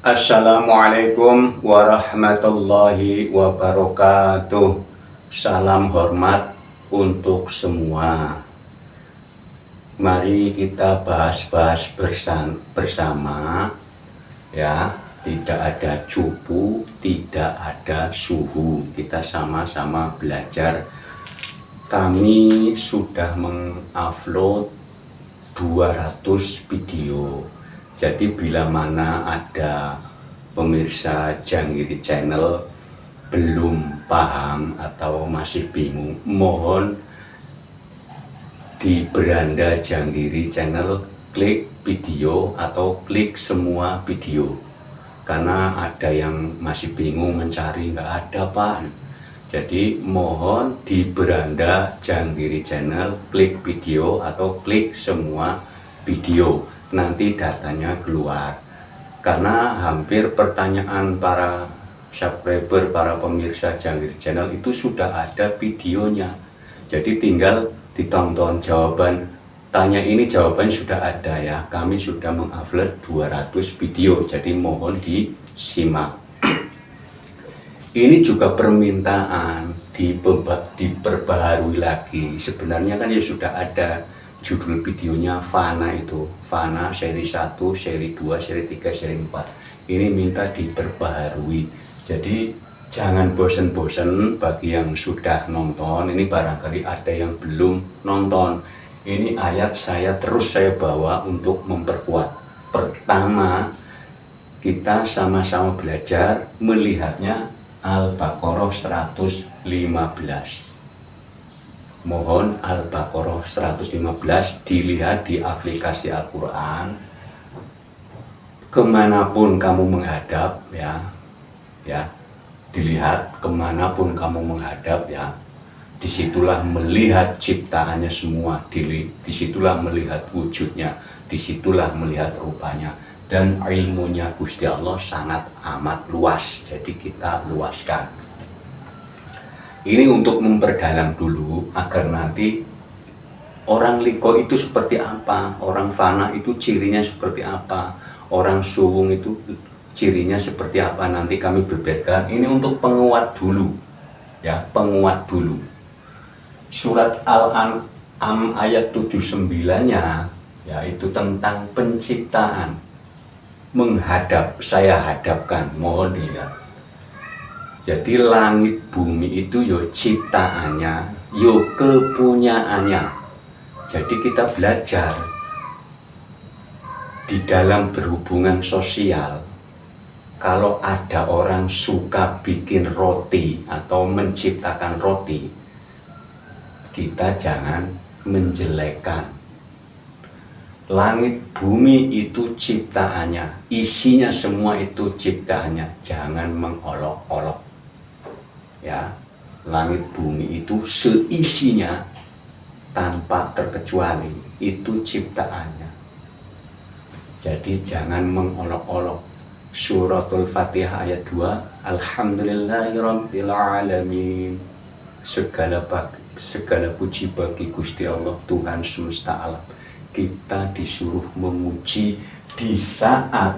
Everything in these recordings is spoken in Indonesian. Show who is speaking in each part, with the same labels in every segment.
Speaker 1: Assalamualaikum warahmatullahi wabarakatuh. Salam hormat untuk semua. Mari kita bahas-bahas bersama ya. Tidak ada cupu, tidak ada suhu. Kita sama-sama belajar. Kami sudah mengupload 200 video. Jadi bila mana ada pemirsa Janggiri Channel belum paham atau masih bingung, mohon di beranda Janggiri Channel klik video atau klik semua video. Karena ada yang masih bingung mencari, nggak ada Pak. Jadi mohon di beranda Janggiri Channel klik video atau klik semua video. Nanti datanya keluar. Karena hampir pertanyaan para subscriber, para pemirsa Janggiri Channel itu sudah ada videonya. Jadi tinggal ditonton jawaban tanya ini, jawaban sudah ada ya. Kami sudah mengupload 200 video. Jadi mohon disimak. Ini juga permintaan diperbaharui lagi. Sebenarnya kan ya sudah ada judul videonya Fana itu. Fana seri 1, seri 2, seri 3, seri 4. Ini minta diperbaharui. Jadi jangan bosan-bosan bagi yang sudah nonton. Ini barangkali ada yang belum nonton. Ini ayat saya bawa untuk memperkuat. Pertama, kita sama-sama belajar melihatnya Al-Baqarah 115. Mohon Al-Baqarah 115 dilihat di aplikasi Al-Quran. Kemanapun kamu menghadap ya, dilihat kemanapun kamu menghadap ya. Disitulah melihat ciptaannya semua, disitulah melihat wujudnya, disitulah melihat rupanya. Dan ilmunya Gusti Allah sangat amat luas, jadi kita luaskan. Ini untuk memperdalam dulu agar nanti orang liko itu seperti apa, orang fana itu cirinya seperti apa, orang suwung itu cirinya seperti apa, nanti kami beberkan. Ini untuk penguat dulu ya, penguat dulu. Surat Al-An'am ayat 79-nya yaitu tentang penciptaan. Menghadap, saya hadapkan, mohon dilihat. Jadi langit bumi itu yo ciptaannya, yo kepunyaannya. Jadi kita belajar di dalam berhubungan sosial. Kalau ada orang suka bikin roti atau menciptakan roti, kita jangan menjelekkan. Langit bumi itu ciptaannya, isinya semua itu ciptaannya, jangan mengolok-olok ya. Langit bumi itu seisinya tanpa terkecuali itu ciptaannya, jadi jangan mengolok-olok. Suratul Fatihah ayat 2, Alhamdulillahirabbil alamin. Segala puji bagi Gusti Allah, Tuhan semesta alam. Kita disuruh memuji di saat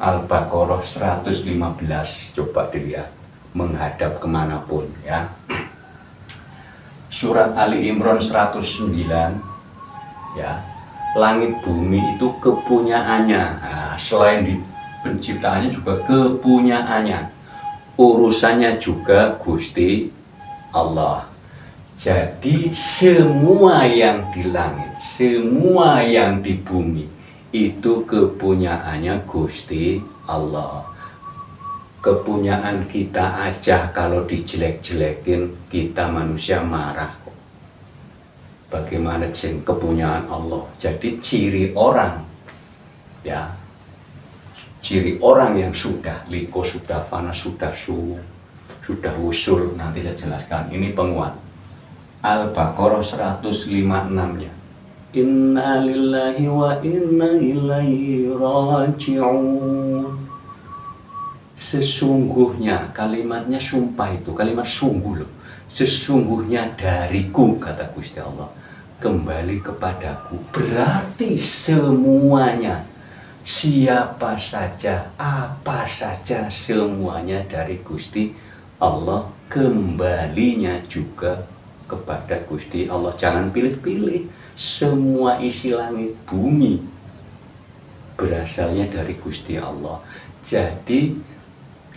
Speaker 1: Al-Baqarah 115. Coba dilihat, menghadap kemanapun ya. Surat Ali Imran 109 ya. Langit bumi itu kepunyaannya. Nah, selain di penciptaannya juga kepunyaannya. Urusannya juga Gusti Allah. Jadi semua yang di langit, semua yang di bumi itu kepunyaannya Gusti Allah. Kepunyaan kita aja kalau dijelek-jelekin, kita manusia marah. Bagaimana kepunyaan Allah? Jadi ciri orang ya, ciri orang yang sudah liko, sudah fana, sudah sudah usul, nanti saya jelaskan. Ini penguat. Al-Baqarah 156-nya. Inna lillahi wa inna ilaihi raji'un. Sesungguhnya, kalimatnya sumpah itu, kalimat sungguh loh. Sesungguhnya dariku, kata Gusti Allah, kembali kepadaku. Berarti semuanya siapa saja, apa saja, semuanya dari Gusti Allah, kembalinya juga kepada Gusti Allah. Jangan pilih-pilih, semua isi langit bumi berasalnya dari Gusti Allah. Jadi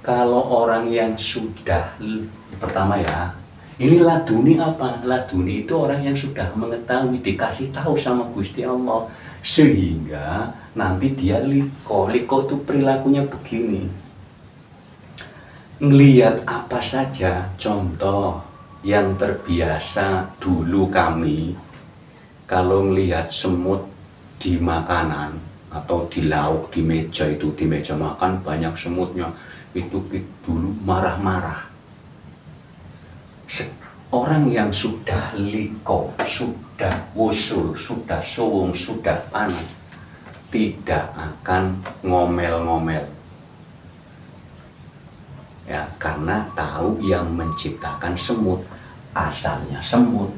Speaker 1: kalau orang yang sudah, pertama ya, ini laduni apa? Laduni itu orang yang sudah mengetahui, dikasih tahu sama Gusti Allah, sehingga nanti dia liko itu perilakunya begini, ngelihat apa saja. Contoh yang terbiasa dulu kami, kalau ngelihat semut di makanan atau di lauk, di meja itu, di meja makan banyak semutnya, itu dulu marah-marah. Orang yang sudah liko, sudah wusul, sudah suwung, sudah panas, tidak akan ngomel-ngomel. Ya, karena tahu yang menciptakan semut, asalnya semut,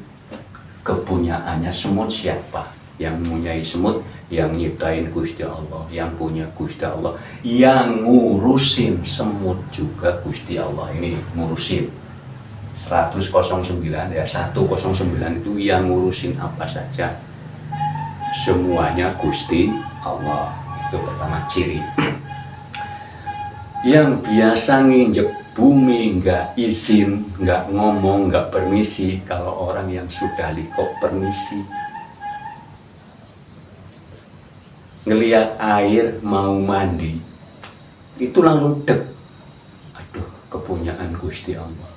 Speaker 1: kepunyaannya semut siapa? Yang mempunyai semut, yang nyiptain Gusti Allah, yang punya Gusti Allah, yang ngurusin semut juga Gusti Allah. Ini ngurusin 109 ya, 109 itu yang ngurusin apa saja, semuanya Gusti Allah. Itu pertama ciri. Yang biasa nginjek bumi nggak izin, nggak ngomong, nggak permisi. Kalau orang yang sudah liko permisi. Ngelihat air mau mandi itu langsung dek, aduh kepunyaan Gusti Allah.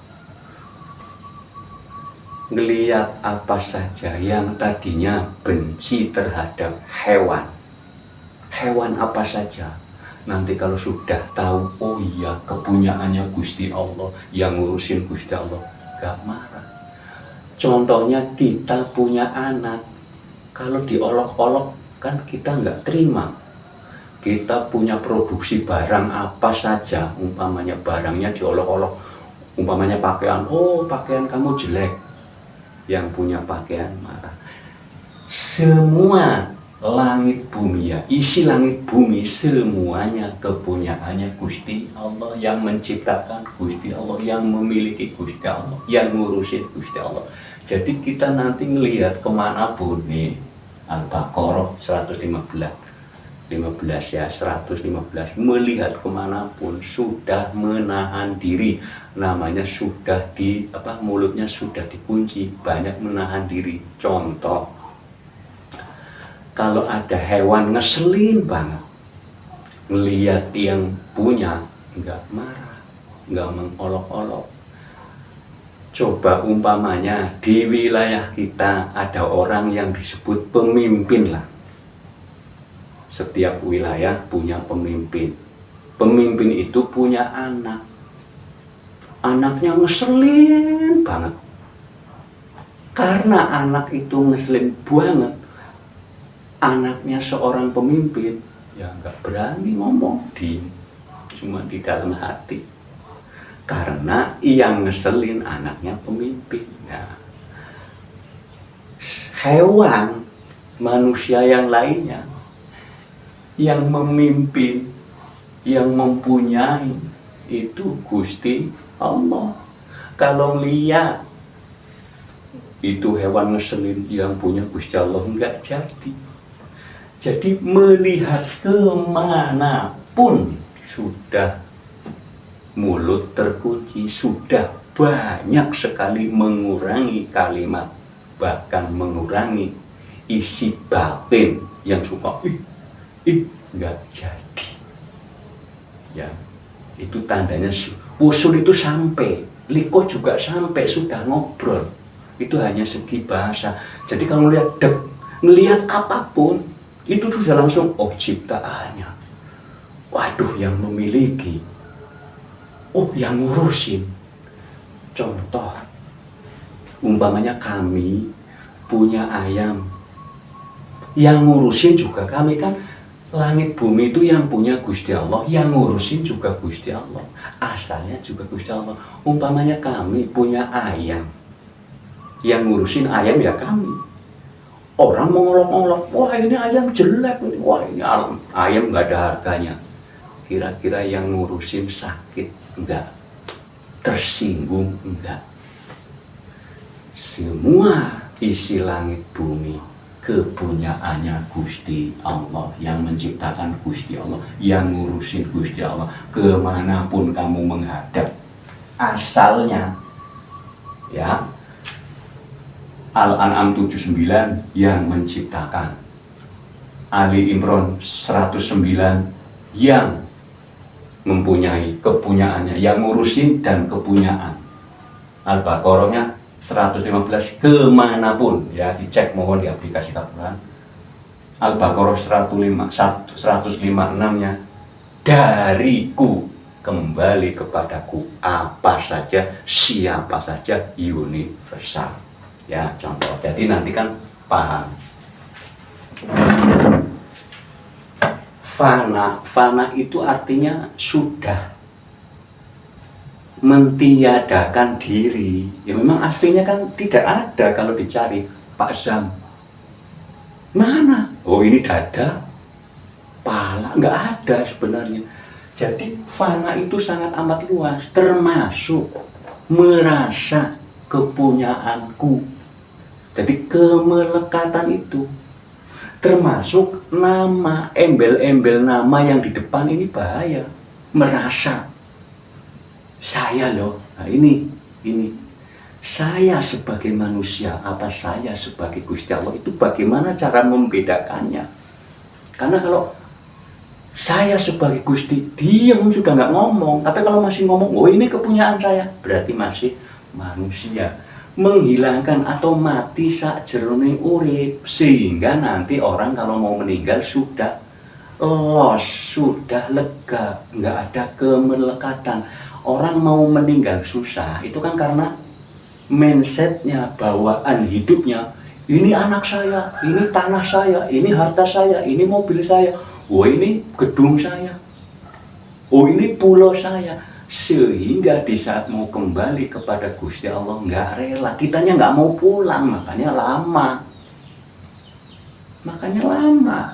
Speaker 1: Ngelihat apa saja yang tadinya benci terhadap hewan apa saja, nanti kalau sudah tahu, oh iya kepunyaannya Gusti Allah, yang ngurusin Gusti Allah, gak marah. Contohnya kita punya anak, kalau diolok-olok kan kita nggak terima. Kita punya produksi barang apa saja, umpamanya barangnya diolok-olok, umpamanya pakaian, oh pakaian kamu jelek, yang punya pakaian marah. Semua langit bumi ya, isi langit bumi semuanya kepunyaannya Gusti Allah, yang menciptakan Gusti Allah, yang memiliki Gusti Allah, yang ngurusin Gusti Allah. Jadi kita nanti ngelihat kemanapun nih, Al-Baqarah 115 ya, 115, melihat kemanapun sudah menahan diri, namanya sudah di mulutnya sudah dikunci, banyak menahan diri. Contoh, kalau ada hewan ngeselin banget, ngelihat yang punya nggak marah, nggak mengolok-olok. Coba umpamanya di wilayah kita ada orang yang disebut pemimpin lah. Setiap wilayah punya pemimpin. Pemimpin itu punya anak. Anaknya ngeselin banget. Karena anak itu ngeselin banget, anaknya seorang pemimpin ya nggak berani ngomong, cuma di dalam hati. Karena yang ngeselin anaknya pemimpin. Nah, hewan, manusia yang lainnya, yang memimpin, yang mempunyai itu Gusti Allah. Kalau lihat itu hewan ngeselin, yang punya Gusti Allah enggak jadi. Jadi melihat kemanapun sudah mulut terkunci, sudah banyak sekali mengurangi kalimat, bahkan mengurangi isi batin yang suka nggak jadi. Ya, itu tandanya usul itu sampai, liko juga sampai, sudah ngobrol. Itu hanya segi bahasa. Jadi kalau ngelihat apapun, itu sudah langsung, oh ciptaannya, waduh yang memiliki, oh yang ngurusin. Contoh, umpamanya kami punya ayam, yang ngurusin juga kami kan. Langit bumi itu yang punya Gusti Allah, yang ngurusin juga Gusti Allah, asalnya juga Gusti Allah. Umpamanya kami punya ayam, yang ngurusin ayam ya kami. Orang mengolok-olok, wah ini ayam jelek, wah ini ayam nggak ada harganya. Kira-kira yang ngurusin sakit enggak, tersinggung enggak. Semua isi langit bumi kepunyaannya Gusti Allah, yang menciptakan Gusti Allah, yang ngurusin Gusti Allah. Kemanapun kamu menghadap, asalnya ya Al-An'am 79 yang menciptakan, Ali Imran 109 yang mempunyai kepunyaannya, yang ngurusin dan kepunyaan. Al-Baqarahnya 115 kemanapun, ya dicek mohon di aplikasi Quran. Al-Baqarah 156-nya dariku kembali kepadaku apa saja, siapa saja, universal. Ya contoh, jadi nanti kan paham. Fana itu artinya sudah mentiadakan diri. Ya memang aslinya kan tidak ada kalau dicari. Pak Zam mana? Oh ini dada, pala, nggak ada sebenarnya. Jadi fana itu sangat amat luas, termasuk merasa kepunyaanku. Jadi kemelekatan itu termasuk nama, embel-embel nama yang di depan ini bahaya. Merasa saya loh, nah ini saya sebagai manusia, apa saya sebagai Gusti Allah, itu bagaimana cara membedakannya? Karena kalau saya sebagai Gusti, diam sudah nggak ngomong. Tapi kalau masih ngomong, oh ini kepunyaan saya, berarti masih manusia. Menghilangkan atau mati sakjroning urip, sehingga nanti orang kalau mau meninggal sudah los, sudah lega, nggak ada kemelekatan. Orang mau meninggal susah, itu kan karena mindsetnya, bawaan hidupnya, ini anak saya, ini tanah saya, ini harta saya, ini mobil saya, oh ini gedung saya, oh ini pulau saya. Sehingga di saat mau kembali kepada Gusti Allah nggak rela, kitanya nggak mau pulang, makanya lama.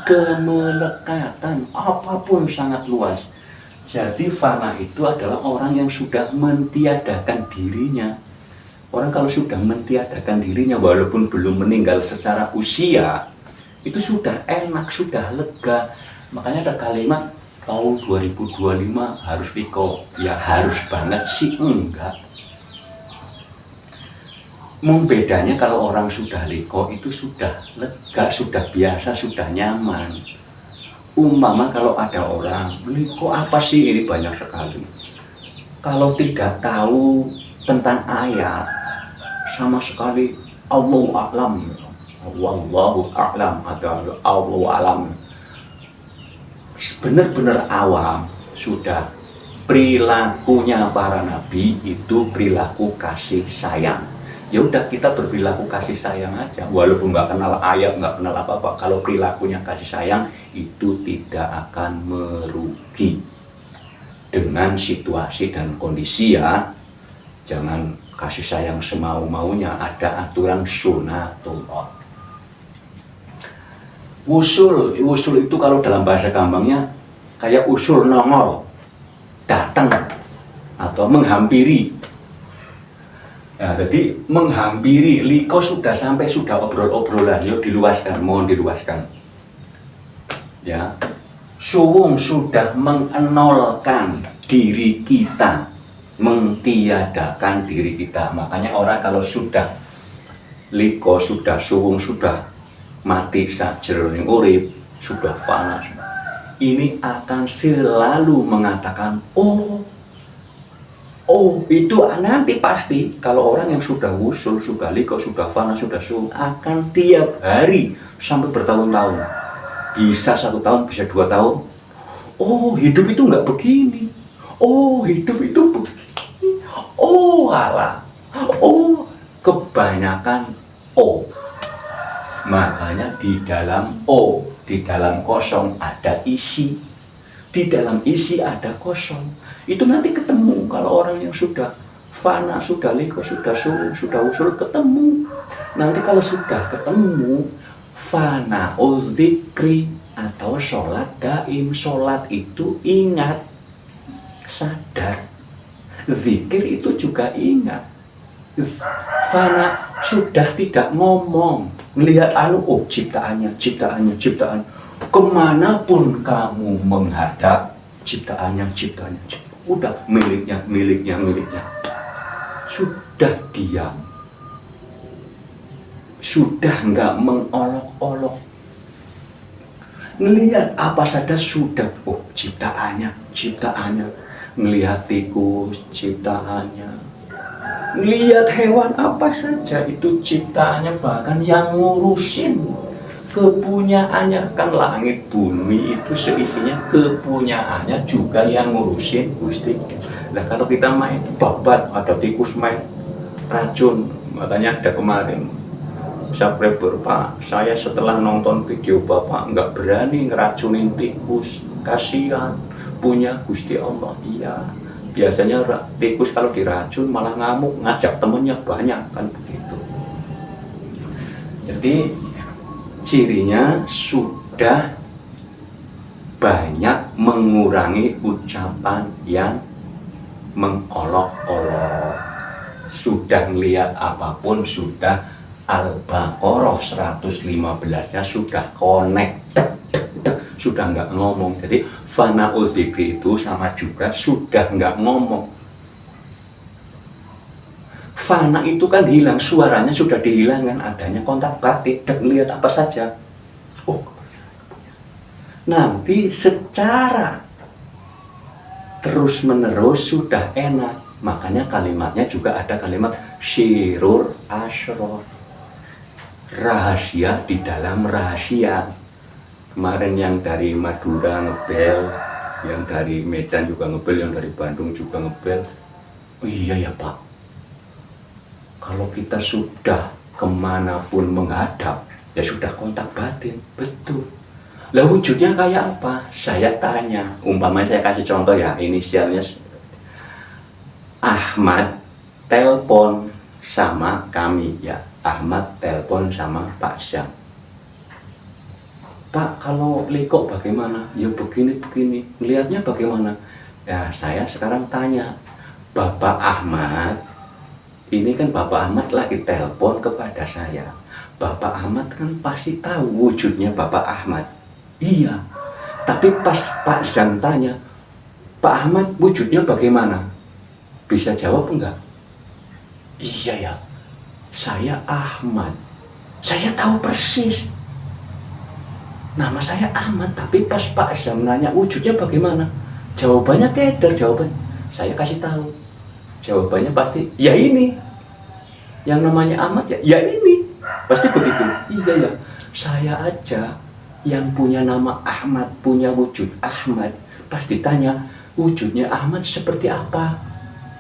Speaker 1: Kemelekatan apapun sangat luas. Jadi fana itu adalah orang yang sudah mentiadakan dirinya. Orang kalau sudah mentiadakan dirinya walaupun belum meninggal secara usia, itu sudah enak, sudah lega. Makanya ada kalimat tahun 2025 harus liko. Ya harus banget sih, enggak. Bedanya kalau orang sudah liko itu sudah lega, sudah biasa, sudah nyaman. Umpama kalau ada orang liko apa sih, ini banyak sekali. Kalau tidak tahu tentang ayat sama sekali, Allahu a'lam, wallahu a'lam atau Allahu a'lam, benar-benar awam, sudah perilakunya para nabi itu perilaku kasih sayang. Ya udah kita berperilaku kasih sayang aja, walaupun nggak kenal ayat, nggak kenal apa-apa. Kalau perilakunya kasih sayang itu tidak akan merugi dengan situasi dan kondisi ya. Jangan kasih sayang semau-maunya, ada aturan sunatullah. Usul itu kalau dalam bahasa gampangnya kayak usul nongol, datang atau menghampiri. Nah, jadi menghampiri, liko sudah sampai, sudah obrol-obrolan, yuk diluaskan, mohon diluaskan. Ya, suwung sudah mengenolkan diri kita, mentiadakan diri kita. Makanya orang kalau sudah liko, sudah suwung, sudah mati sakjroning urip, sudah fana, ini akan selalu mengatakan oh itu nanti pasti. Kalau orang yang sudah wusul, sudah liko, sudah fana, sudah suwung, akan tiap hari sampai bertahun-tahun, bisa 1 tahun, bisa 2 tahun, oh hidup itu nggak begini, oh hidup itu begini, oh alah, oh kebanyakan oh. Makanya di dalam O, di dalam kosong ada isi, di dalam isi ada kosong. Itu nanti ketemu kalau orang yang sudah fana, sudah liko, sudah suwung, sudah usul, ketemu. Nanti kalau sudah ketemu, Fana'u zikri atau sholat daim. Sholat itu ingat, sadar. Zikir itu juga ingat. Fana sudah tidak ngomong, melihat oh ciptaannya. Kemanapun kamu menghadap, ciptaannya. Udah miliknya. Sudah diam. Sudah nggak mengolok-olok. Ngelihat apa saja sudah, oh ciptaannya. Ngelihat tikus, ciptaannya. Ngelihat hewan apa saja itu ciptaannya, bahkan yang ngurusin kepunyaannya. Kan langit bumi itu seisinya kepunyaannya juga yang ngurusin Gusti. Nah kalau kita main babat, ada tikus main racun, makanya ada kemarin subscriber, Pak, saya setelah nonton video Bapak nggak berani ngeracunin tikus, kasihan, punya Gusti Allah. Iya, biasanya tikus kalau diracun malah ngamuk, ngajak temennya banyak, kan begitu. Jadi cirinya sudah banyak mengurangi ucapan yang mengolok-olok. Sudah melihat apapun, sudah Al-Baqarah 115-nya sudah connect, sudah nggak ngomong. Jadi fana'u dzikri itu sama juga sudah nggak ngomong. Fana itu kan hilang, suaranya sudah dihilangkan, adanya kontak batin, dan melihat apa saja. Oh, nanti secara terus menerus sudah enak. Makanya kalimatnya juga ada kalimat syirur asyror, rahasia di dalam rahasia. Kemarin yang dari Madura ngebel, yang dari Medan juga ngebel, yang dari Bandung juga ngebel. Oh iya ya Pak, kalau kita sudah kemanapun menghadap, ya sudah kontak batin, betul. Lah wujudnya kayak apa? Saya tanya, umpamanya saya kasih contoh ya, inisialnya Ahmad telepon sama kami ya, Ahmad telepon sama Pak Syam. Pak, kalau Liko bagaimana? Ya begini, melihatnya bagaimana? Ya saya sekarang tanya, Bapak Ahmad, ini kan Bapak Ahmad lagi telepon kepada saya. Bapak Ahmad kan pasti tahu wujudnya Bapak Ahmad. Iya, tapi pas Pak Syam tanya, Pak Ahmad wujudnya bagaimana? Bisa jawab enggak? Iya ya, saya Ahmad. Saya tahu persis. Nama saya Ahmad, tapi pas Pak Syam nanya wujudnya bagaimana? Jawabannya keder, jawaban. Saya kasih tahu. Jawabannya pasti, ya ini. Yang namanya Ahmad ya ini. Pasti begitu. Iya ya, saya aja yang punya nama Ahmad, punya wujud Ahmad. Pas ditanya, wujudnya Ahmad seperti apa?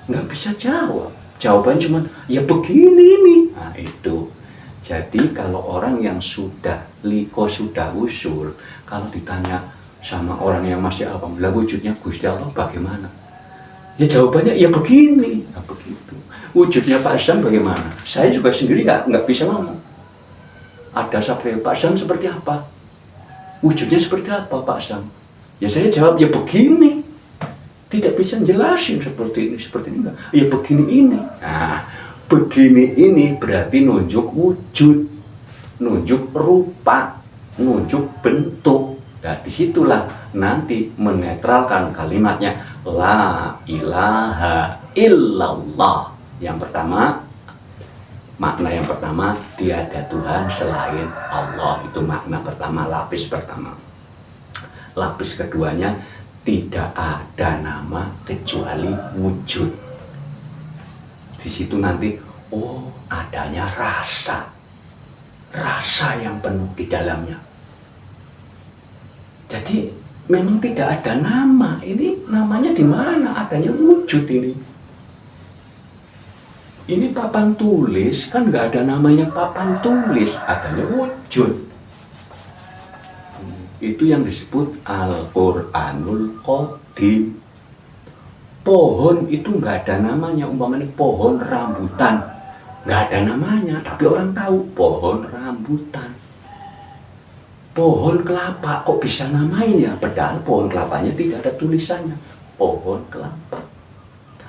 Speaker 1: Nggak bisa jawab. Jawaban cuma ya begini nih. Nah itu. Jadi kalau orang yang sudah liko, sudah usul, kalau ditanya sama orang yang masih awam, lah wujudnya Gusti Allah bagaimana? Ya jawabannya ya begini. Nah begitu. Wujudnya Pak Syam bagaimana? Saya juga sendiri nggak bisa ngomong. Ada sampai Pak Syam seperti apa? Wujudnya seperti apa Pak Syam? Ya saya jawab ya begini. Tidak bisa jelasin seperti ini enggak. Ya begini ini. Nah, begini ini berarti nunjuk wujud, nunjuk rupa, nunjuk bentuk. Nah, disitulah nanti menetralkan kalimatnya la ilaha illallah. Yang pertama, makna yang pertama, tiada Tuhan selain Allah. Itu makna pertama, lapis pertama. Lapis keduanya, tidak ada nama kecuali wujud. Di situ nanti, oh adanya rasa yang penuh di dalamnya. Jadi memang tidak ada nama. Ini namanya di mana? Adanya wujud ini. Ini papan tulis kan nggak ada namanya papan tulis, adanya wujud. Itu yang disebut Al-Quranul Qadim. Pohon itu nggak ada namanya, umpamanya pohon rambutan, nggak ada namanya, tapi orang tahu pohon rambutan. pohon kelapa kok bisa namain ya, padahal pohon kelapanya tidak ada tulisannya, pohon kelapa.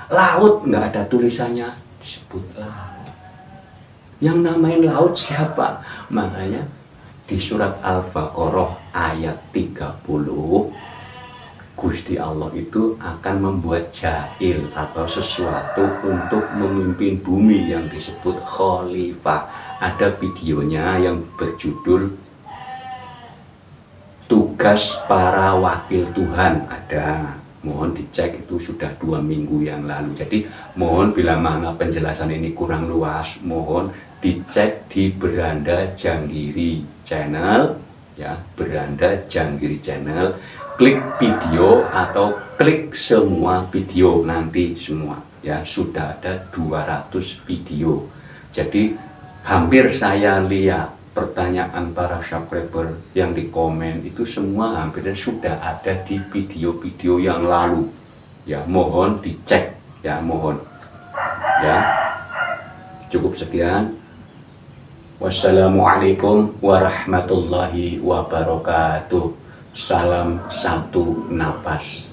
Speaker 1: Laut nggak ada tulisannya, disebut laut. Yang namain laut siapa? Makanya di surat Al-Baqarah ayat 30, Gusti Allah itu akan membuat jail atau sesuatu untuk memimpin bumi yang disebut khalifah. Ada videonya yang berjudul Tugas Para Wakil Tuhan, ada. Mohon dicek, itu sudah 2 minggu yang lalu. Jadi mohon bila mana penjelasan ini kurang luas, mohon dicek di Beranda Janggiri Channel ya, Beranda Janggiri Channel, klik video atau klik semua video, nanti semua ya, sudah ada 200 video. Jadi hampir saya lihat pertanyaan para subscriber yang di komen itu semua hampir sudah ada di video-video yang lalu ya, mohon dicek ya, mohon ya. Cukup sekian. Wassalamualaikum warahmatullahi wabarakatuh. Salam satu napas.